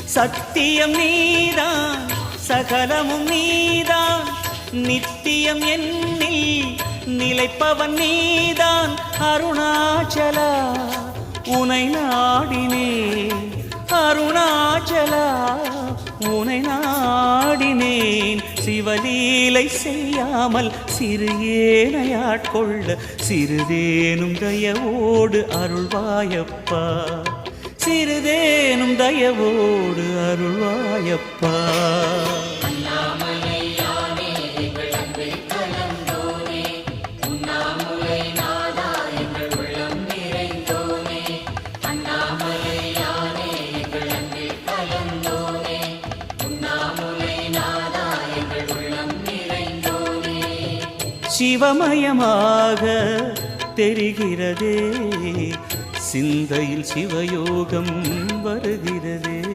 சத்தியம் நீதான் சகலமும் நீதான் நித்தியம் என்னில் நிலைப்பவன் நீதான் அருணாச்சலா உனை நாடினேன் அருணாச்சலா உனை நாடினேன் சிவலீலை செய்யாமல் சிறு ஏனையாட்கொள்ள சிறிதேனும் தயவோடு அருள்வாயப்பா சிறிதேனும் தயவோடு அருள்வாயப்பா சிவமயமாக தெரிகிறதே சிந்தையில் சிவயோகம் வருகிறதே